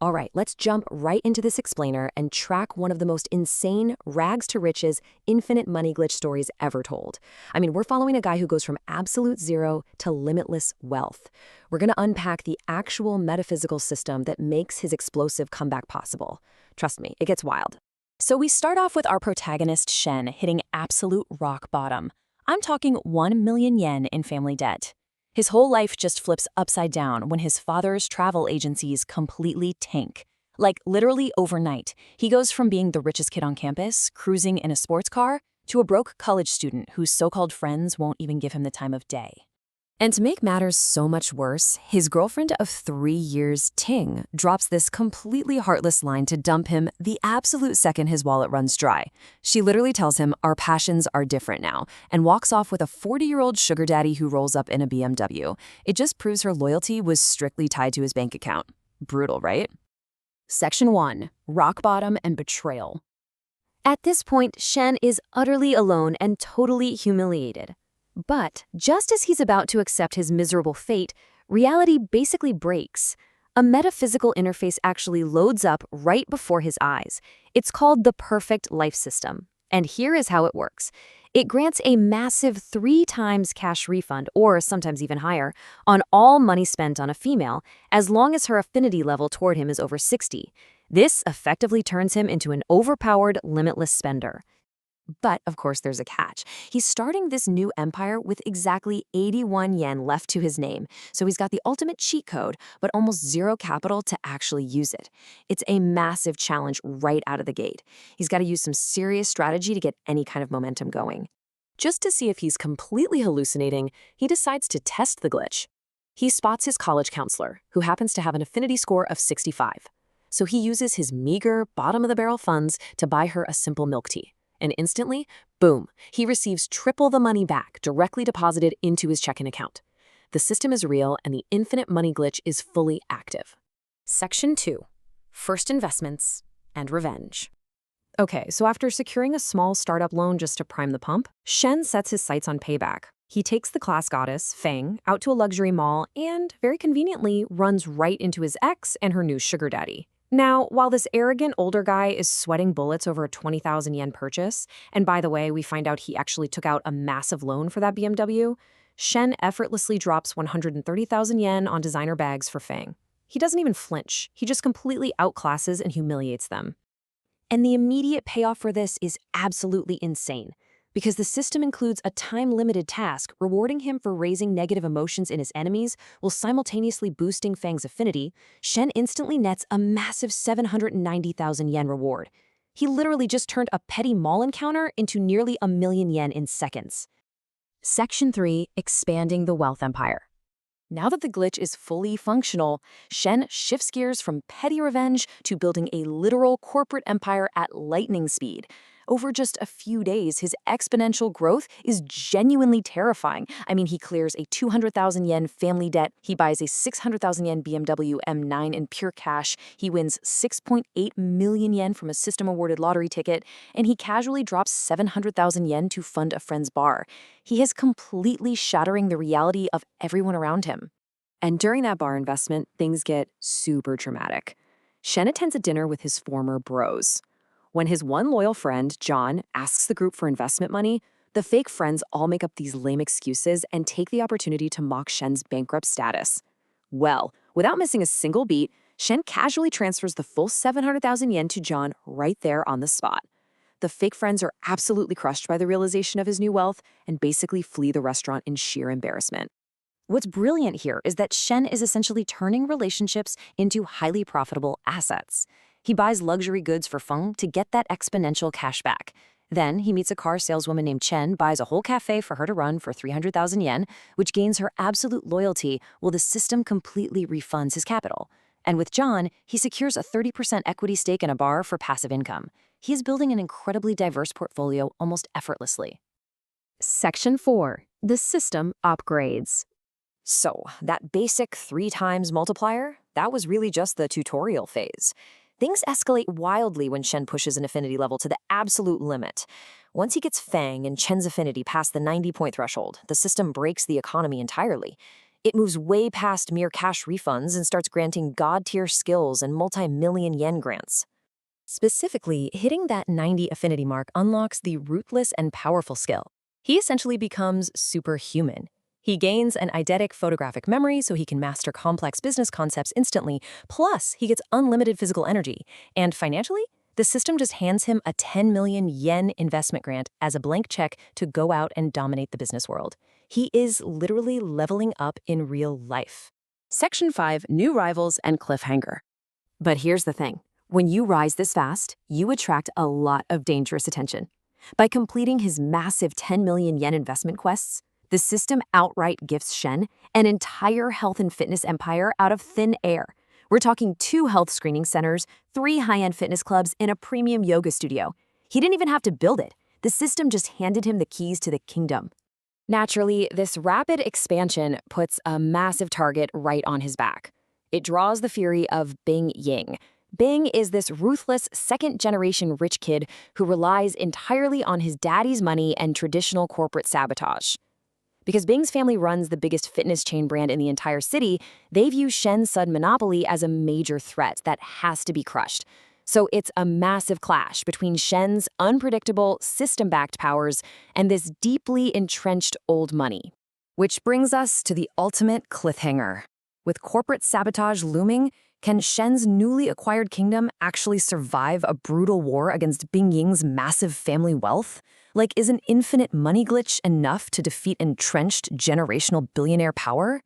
All right, let's jump right into this explainer and track one of the most insane rags to riches, infinite money glitch stories ever told. I mean, we're following a guy who goes from absolute zero to limitless wealth. We're going to unpack the actual metaphysical system that makes his explosive comeback possible. Trust me, it gets wild. So we start off with our protagonist Shen hitting absolute rock bottom. I'm talking 1 million yen in family debt. His whole life just flips upside down when his father's travel agencies completely tank. Like literally overnight, he goes from being the richest kid on campus, cruising in a sports car, to a broke college student whose so-called friends won't even give him the time of day. And to make matters so much worse, his girlfriend of 3 years, Ting, drops this completely heartless line to dump him the absolute second his wallet runs dry. She literally tells him, "Our passions are different now," and walks off with a 40-year-old sugar daddy who rolls up in a BMW. It just proves her loyalty was strictly tied to his bank account. Brutal, right? Section 1. Rock Bottom and Betrayal. At this point, Shen is utterly alone and totally humiliated. But just as he's about to accept his miserable fate, reality basically breaks. A metaphysical interface actually loads up right before his eyes. It's called the perfect life system. And here is how it works. It grants a massive 3 times cash refund, or sometimes even higher, on all money spent on a female, as long as her affinity level toward him is over 60. This effectively turns him into an overpowered, limitless spender. But, of course, there's a catch. He's starting this new empire with exactly 81 yen left to his name, so he's got the ultimate cheat code, but almost zero capital to actually use it. It's a massive challenge right out of the gate. He's got to use some serious strategy to get any kind of momentum going. Just to see if he's completely hallucinating, he decides to test the glitch. He spots his college counselor, who happens to have an affinity score of 65. So he uses his meager, bottom-of-the-barrel funds to buy her a simple milk tea. And instantly, boom, he receives triple the money back directly deposited into his checking account. The system is real and the infinite money glitch is fully active. Section 2. First Investments and Revenge. Okay, so after securing a small startup loan just to prime the pump, Shen sets his sights on payback. He takes the class goddess, Fang, out to a luxury mall and, very conveniently, runs right into his ex and her new sugar daddy. Now, while this arrogant older guy is sweating bullets over a 20,000 yen purchase, and by the way, we find out he actually took out a massive loan for that BMW, Shen effortlessly drops 130,000 yen on designer bags for Fang. He doesn't even flinch. He just completely outclasses and humiliates them. And the immediate payoff for this is absolutely insane, because the system includes a time-limited task rewarding him for raising negative emotions in his enemies while simultaneously boosting Fang's affinity. Shen instantly nets a massive 790,000 yen reward. He literally just turned a petty mall encounter into nearly 1 million yen in seconds. Section 3. Expanding the Wealth Empire. Now that the glitch is fully functional, Shen shifts gears from petty revenge to building a literal corporate empire at lightning speed. Over just a few days, his exponential growth is genuinely terrifying. I mean, he clears a 200,000 yen family debt, he buys a 600,000 yen BMW M9 in pure cash, he wins 6.8 million yen from a system-awarded lottery ticket, and he casually drops 700,000 yen to fund a friend's bar. He is completely shattering the reality of everyone around him. And during that bar investment, things get super dramatic. Shen attends a dinner with his former bros. When his one loyal friend, John, asks the group for investment money, the fake friends all make up these lame excuses and take the opportunity to mock Shen's bankrupt status. Well, without missing a single beat, Shen casually transfers the full 700,000 yen to John right there on the spot. The fake friends are absolutely crushed by the realization of his new wealth and basically flee the restaurant in sheer embarrassment. What's brilliant here is that Shen is essentially turning relationships into highly profitable assets. He buys luxury goods for Feng to get that exponential cash back. Then he meets a car saleswoman named Chen, buys a whole cafe for her to run for 300,000 yen, which gains her absolute loyalty while the system completely refunds his capital. And with John, he secures a 30% equity stake in a bar for passive income. He is building an incredibly diverse portfolio almost effortlessly. Section 4. The system upgrades. So, that basic 3 times multiplier, that was really just the tutorial phase. Things escalate wildly when Shen pushes an affinity level to the absolute limit. Once he gets Fang and Chen's affinity past the 90-point threshold, the system breaks the economy entirely. It moves way past mere cash refunds and starts granting god-tier skills and multi-million yen grants. Specifically, hitting that 90 affinity mark unlocks the ruthless and powerful skill. He essentially becomes superhuman. He gains an eidetic photographic memory so he can master complex business concepts instantly, plus he gets unlimited physical energy. And financially, the system just hands him a 10 million yen investment grant as a blank check to go out and dominate the business world. He is literally leveling up in real life. Section 5, New Rivals and Cliffhanger. But here's the thing. When you rise this fast, you attract a lot of dangerous attention. By completing his massive 10 million yen investment quests, the system outright gifts Shen an entire health and fitness empire out of thin air. We're talking 2 health screening centers, 3 high-end fitness clubs, and a premium yoga studio. He didn't even have to build it. The system just handed him the keys to the kingdom. Naturally, this rapid expansion puts a massive target right on his back. It draws the fury of Bing Ying. Bing is this ruthless second-generation rich kid who relies entirely on his daddy's money and traditional corporate sabotage. Because Bing's family runs the biggest fitness chain brand in the entire city, they view Shen's sudden monopoly as a major threat that has to be crushed. So it's a massive clash between Shen's unpredictable, system-backed powers and this deeply entrenched old money. Which brings us to the ultimate cliffhanger. With corporate sabotage looming, can Shen's newly acquired kingdom actually survive a brutal war against Bing Ying's massive family wealth? Like, is an infinite money glitch enough to defeat entrenched generational billionaire power?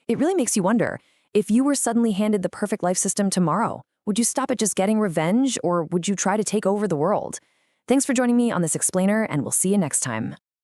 It really makes you wonder, if you were suddenly handed the perfect life system tomorrow, would you stop at just getting revenge, or would you try to take over the world? Thanks for joining me on this explainer, and we'll see you next time.